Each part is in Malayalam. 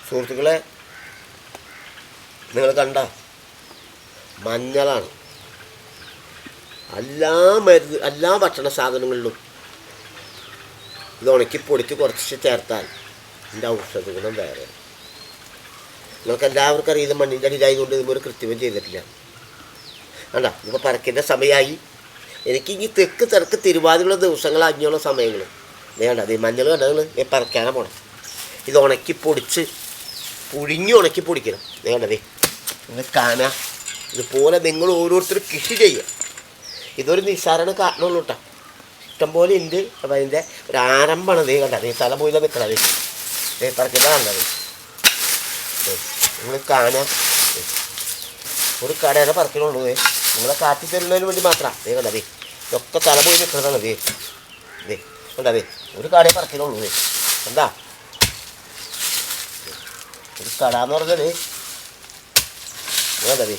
സുഹൃത്തുക്കളെ, നിങ്ങൾ കണ്ട മഞ്ഞളാണ് എല്ലാ ഭക്ഷണ സാധനങ്ങളിലും ഇത് ഉണക്കി പൊടിച്ച് കുറച്ച് ചേർത്താൽ ഇതിൻ്റെ ഔഷധ ഗുണം വേറെ. നിങ്ങൾക്ക് എല്ലാവർക്കും അറിയാം, ഇത് മണ്ണിൻ്റെ അടിയിലായതുകൊണ്ട് ഇതൊരു കൃത്രിമം ചെയ്തിട്ടില്ല. വേണ്ട, ഇപ്പോൾ പരക്കിൻ്റെ സമയമായി. എനിക്കിനി തെക്ക് തിരക്ക് തിരുവാതിലുള്ള ദിവസങ്ങൾ അഞ്ഞുള്ള സമയങ്ങൾ വേണ്ട. അത് മഞ്ഞൾ കണ്ടത് പരക്കാനാണ് പോണം. ഇത് ഉണക്കി പൊടിച്ച് പുഴുങ്ങി ഉണക്കി പൊടിക്കണം. വേണ്ടതേ നിങ്ങൾ കാണുക. ഇതുപോലെ നിങ്ങൾ ഓരോരുത്തർ കൃഷി ചെയ്യുക. ഇതൊരു നിസ്സാരണ കാരണമുള്ളൂ കേട്ടോ. ഇഷ്ടംപോലെ ഉണ്ട്. അപ്പം അതിൻ്റെ ഒരു ആരംഭമാണ് ദേ കണ്ടത്. തല പോയില്ല നിൽക്കണത് പറക്കിൻ്റെ കണ്ടത് നിങ്ങൾ കാണുക. ഒരു കടയുടെ പറക്കിനുള്ളൂ. നിങ്ങളെ കാറ്റി തരുന്നതിന് വേണ്ടി മാത്രമാണ് ദേ കണ്ടതേ. ഇതൊക്കെ തല പോയി നിൽക്കുന്നതാണ്. ദേ കണ്ടതേ ഒരു കടയെ പറക്കിനുള്ളൂ. എന്താ ഒരു കട എന്ന് പറഞ്ഞാൽ കണ്ടതേ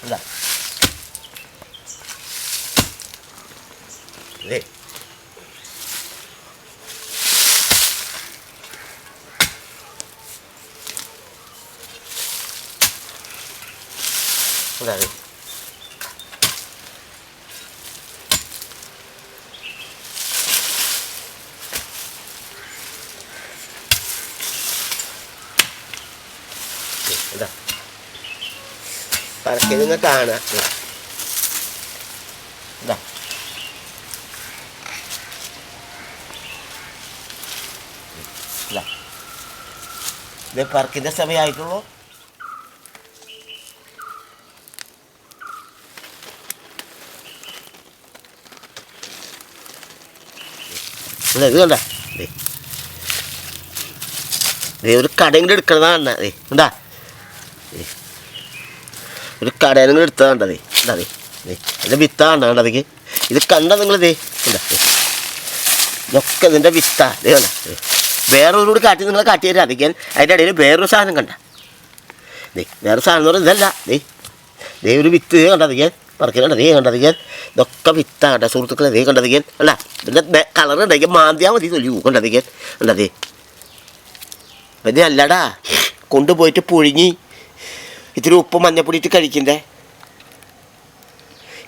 എന്താ ഇതേ അതെ എന്താ പരക്കെ നിങ്ങൾ കാണാം. എന്താ ഇത് പറക്കിൻ്റെ സമയമായിട്ടുള്ളൂ. ഇത് കണ്ട ഒരു കടയെങ്കിലും എടുക്കണതാണ്. എന്താ ഒരു കടയെങ്കിലും എടുത്തതാണ്ടതേ. എന്താ ഇതിൻ്റെ വിത്താണ് കണ്ടതേക്ക്. ഇത് കണ്ട നിങ്ങളിതേ എന്താ ഇതൊക്കെ ഇതിൻ്റെ വിത്താ. ഇതേ കണ്ട വേറൊരു കൂടി കാട്ടി നിങ്ങളെ കാട്ടി തരാം. അതിക്കാൻ അതിൻ്റെ ഇടയിൽ വേറൊരു സാധനം കണ്ട. വേറൊരു സാധനം എന്ന് പറഞ്ഞാൽ ഇതല്ല. ദേ ഒരു വിത്ത് കണ്ടതിക്കാൻ പറക്കണ്ട. ദേ കണ്ടതിക്കാൻ ഇതൊക്കെ വിത്താ കണ്ട സുഹൃത്തുക്കളെ. ദേ കണ്ടതിക്കാൻ അല്ല ഇതിൻ്റെ കളർ ഉണ്ടെങ്കിൽ മാന്തിയാൽ മതി തൊലി കണ്ടതിക്കാൻ കണ്ടതേ. പിന്നെ അല്ലടാ കൊണ്ടുപോയിട്ട് പുഴുങ്ങി ഇത്തിരി ഉപ്പ് മഞ്ഞപ്പൊടിയിട്ട് കഴിക്കണ്ടേ.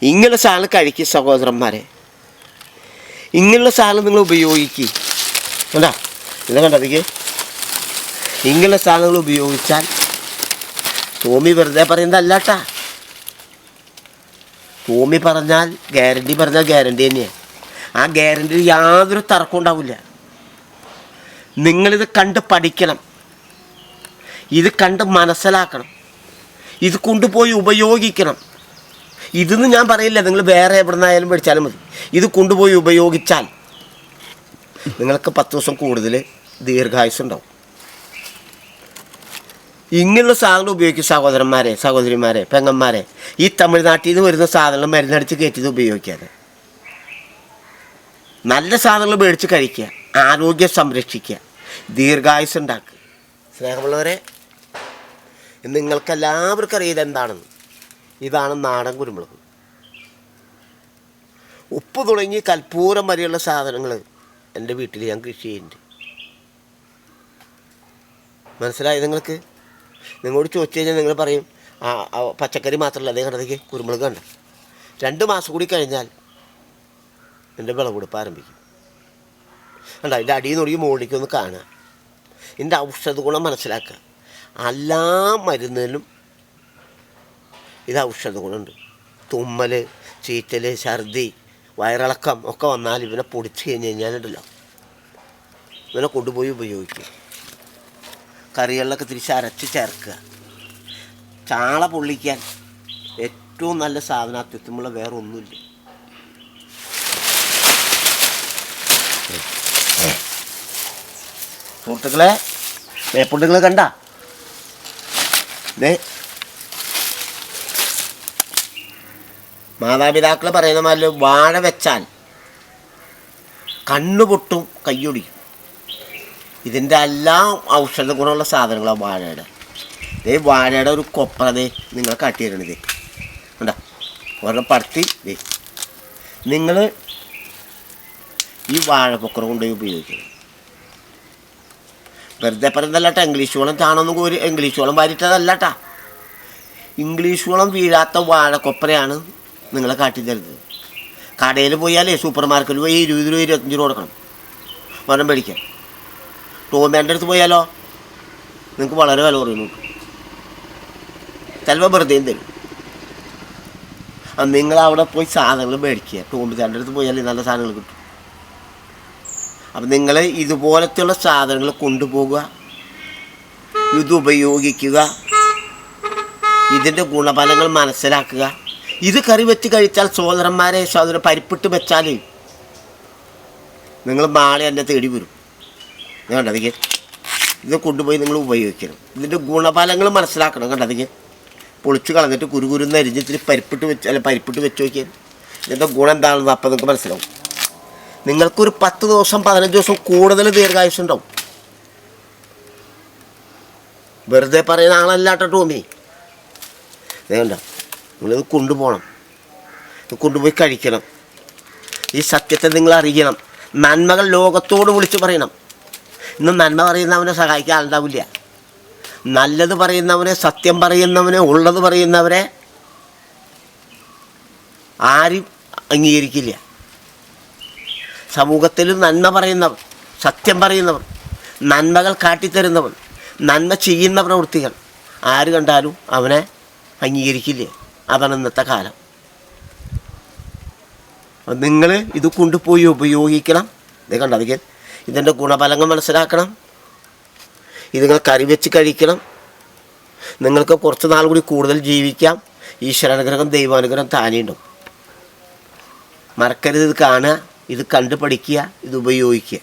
ഇങ്ങനെയുള്ള സാധനം കഴിക്കും സഹോദരന്മാരെ. ഇങ്ങനെയുള്ള സാധനം നിങ്ങൾ ഉപയോഗിക്കുക. കണ്ടാ ഇത് കണ്ടതിക്ക് ഇങ്ങനെയുള്ള സാധനങ്ങൾ ഉപയോഗിച്ചാൽ ടോമി വെറുതെ പറയുന്നതല്ലാട്ടാ. ടോമി പറഞ്ഞാൽ ഗ്യാരണ്ടി തന്നെയാണ്. ആ ഗ്യാരണ്ടിയിൽ യാതൊരു തർക്കം ഉണ്ടാവില്ല. നിങ്ങളിത് കണ്ട് പഠിക്കണം. ഇത് കണ്ട് മനസ്സിലാക്കണം. ഇത് കൊണ്ടുപോയി ഉപയോഗിക്കണം. ഇതെന്ന് ഞാൻ പറയില്ല, നിങ്ങൾ വേറെ എവിടെ നിന്നായാലും മേടിച്ചാലും മതി. ഇത് കൊണ്ടുപോയി ഉപയോഗിച്ചാൽ നിങ്ങൾക്ക് 10 ദിവസം കൂടുതൽ ദീർഘായുസ്സുണ്ടാവും. ഇങ്ങനെയുള്ള സാധനം ഉപയോഗിക്കും സഹോദരന്മാരെ, സഹോദരിമാരെ, പെങ്ങന്മാരെ. ഈ തമിഴ്നാട്ടിൽ നിന്ന് വരുന്ന സാധനങ്ങൾ മരുന്നടിച്ച് കയറ്റിയത് ഉപയോഗിക്കാതെ നല്ല സാധനങ്ങൾ മേടിച്ച് കഴിക്കുക, ആരോഗ്യം സംരക്ഷിക്കുക, ദീർഘായുസ് ഉണ്ടാക്കുക. സ്നേഹമുള്ളവരെ, നിങ്ങൾക്കെല്ലാവർക്കും അറിയില്ല എന്താണെന്ന്. ഇതാണ് നാടൻ കുരുമുളക്. ഉപ്പ് തുടങ്ങി കൽപ്പൂരം വരെയുള്ള സാധനങ്ങൾ എൻ്റെ വീട്ടിൽ ഞാൻ കൃഷി ചെയ്യുന്നുണ്ട്. മനസ്സിലായി നിങ്ങൾക്ക്? നിങ്ങളോട് ചോദിച്ചു കഴിഞ്ഞാൽ നിങ്ങൾ പറയും പച്ചക്കറി മാത്രമല്ല. അതേ കണ്ടതേക്ക് കുരുമുളക് കണ്ട 2 മാസം കൂടി കഴിഞ്ഞാൽ എൻ്റെ വിളവെടുപ്പ് ആരംഭിക്കും. കണ്ട അതിൻ്റെ അടിയിൽ നിന്ന് മുകളിലേക്ക് ഒന്ന് കാണുക. ഇതിൻ്റെ ഔഷധ ഗുണം മനസ്സിലാക്കുക. എല്ലാ മരുന്നിലും ഇത് ഔഷധ ഗുണമുണ്ട്. തുമ്മൽ, ചീറ്റൽ, ഛർദി, വയറിളക്കം ഒക്കെ വന്നാൽ ഇവനെ പൊടിച്ച് കഴിഞ്ഞാലുണ്ടല്ലോ ഇവനെ കൊണ്ടുപോയി ഉപയോഗിക്കുക. കറികളിലൊക്കെ തിരിച്ച് അരച്ച് ചേർക്കുക. ചാള പൊള്ളിക്കാൻ ഏറ്റവും നല്ല സാധനം അത്യുത്തമുള്ള വേറെ ഒന്നുമില്ല. സുഹൃത്തുക്കളെ, വേപ്പുണ്ടുകൾ കണ്ട മാതാപിതാക്കൾ പറയുന്ന മാതിരി വാഴ വെച്ചാൽ കണ്ണുപൊട്ടും കയ്യൊടിക്കും. ഇതിൻ്റെ എല്ലാം ഔഷധ ഗുണമുള്ള സാധനങ്ങളാണ് വാഴയുടെ. വാഴയുടെ ഒരു കൊപ്രതേ നിങ്ങൾ കാട്ടി തരണത് കണ്ട ഒരെണ്ണം പടത്തി. നിങ്ങൾ ഈ വാഴപ്പൊക്കറ കൊണ്ടുപോയി ഉപയോഗിക്കണം. വെറുതെ പറയുന്നതല്ലാട്ടാ. ഇംഗ്ലീഷ് വെള്ളം ചാണൊന്നും കോരി ഇംഗ്ലീഷ് വെള്ളം വാരിട്ടതല്ലാട്ടാ. ഇംഗ്ലീഷ് വെള്ളം വീഴാത്ത വാഴക്കൊപ്പരയാണ് നിങ്ങളെ കാട്ടിത്തരുന്നത്. കടയിൽ പോയാലേ സൂപ്പർ മാർക്കറ്റിൽ പോയി 20 രൂപ 25 രൂപ കൊടുക്കണം ഒരെണ്ണം മേടിക്കാൻ. ടോമേൻ്റെ അടുത്ത് പോയാലോ നിങ്ങൾക്ക് വളരെ വില കുറയും. ചിലപ്പോൾ വെറുതെയും തരും. നിങ്ങളവിടെ പോയി സാധനങ്ങൾ മേടിക്കുക. ടോമിച്ചാൻ്റെ അടുത്ത് പോയാൽ നല്ല സാധനങ്ങൾ കിട്ടും. അപ്പം നിങ്ങൾ ഇതുപോലത്തെയുള്ള സാധനങ്ങൾ കൊണ്ടുപോകുക, ഇത് ഉപയോഗിക്കുക, ഇതിൻ്റെ ഗുണഫലങ്ങൾ മനസ്സിലാക്കുക. ഇത് കറി വെച്ച് കഴിച്ചാൽ സഹോദരന്മാരെ പരിപ്പിട്ട് വെച്ചാൽ നിങ്ങൾ നാളെ എന്നെ തേടി വരും. കണ്ടതിക്ക് ഇത് കൊണ്ടുപോയി നിങ്ങൾ ഉപയോഗിക്കണം. ഇതിൻ്റെ ഗുണഫലങ്ങൾ മനസ്സിലാക്കണം. കണ്ടതിക്ക് പൊളിച്ച് കളഞ്ഞിട്ട് കുരുകുരുന്ന് അരിഞ്ഞിട്ട് പരിപ്പിട്ട് വെച്ച് നോക്കിയാൽ ഇതിൻ്റെ ഗുണം എന്താണെന്ന് അപ്പം നിങ്ങൾക്ക് മനസ്സിലാവും. നിങ്ങൾക്കൊരു 10 ദിവസം 15 ദിവസം കൂടുതൽ ദീർഘായുസുണ്ടാവും. വെറുതെ പറയുന്ന ആളല്ലാട്ടോ ടോമി. വേണ്ട, നിങ്ങളിത് കൊണ്ടുപോകണം. ഇത് കൊണ്ടുപോയി കഴിക്കണം. ഈ സത്യത്തെ നിങ്ങൾ അറിയണം. നന്മകൾ ലോകത്തോട് വിളിച്ച് പറയണം. ഇന്ന് നന്മ പറയുന്നവനെ സഹായിക്കാൻ ആളുണ്ടാവില്ല. നല്ലത് പറയുന്നവനെ, സത്യം പറയുന്നവനെ, ഉള്ളത് പറയുന്നവരെ ആരും അംഗീകരിക്കില്ല. സമൂഹത്തിൽ നന്മ പറയുന്നവർ, സത്യം പറയുന്നവർ, നന്മകൾ കാട്ടിത്തരുന്നവർ, നന്മ ചെയ്യുന്ന പ്രവൃത്തികൾ ആര് കണ്ടാലും അവനെ അംഗീകരിക്കില്ല. അതാണ് ഇന്നത്തെ കാലം. നിങ്ങൾ ഇത് കൊണ്ടുപോയി ഉപയോഗിക്കണം. ഇത് കണ്ടതിൽ ഇതിൻ്റെ ഗുണഫലങ്ങൾ മനസ്സിലാക്കണം. ഇത് നിങ്ങൾ കറി വെച്ച് കഴിക്കണം. നിങ്ങൾക്ക് കുറച്ച് നാൾ കൂടി കൂടുതൽ ജീവിക്കാം. ഈശ്വരാനുഗ്രഹം ദൈവാനുഗ്രഹം താനെയുണ്ടാവും. മറക്കരുത്. ഇത് കാണുക, ഇത് കണ്ടു പഠിക്കുക, ഇത് ഉപയോഗിക്കുക.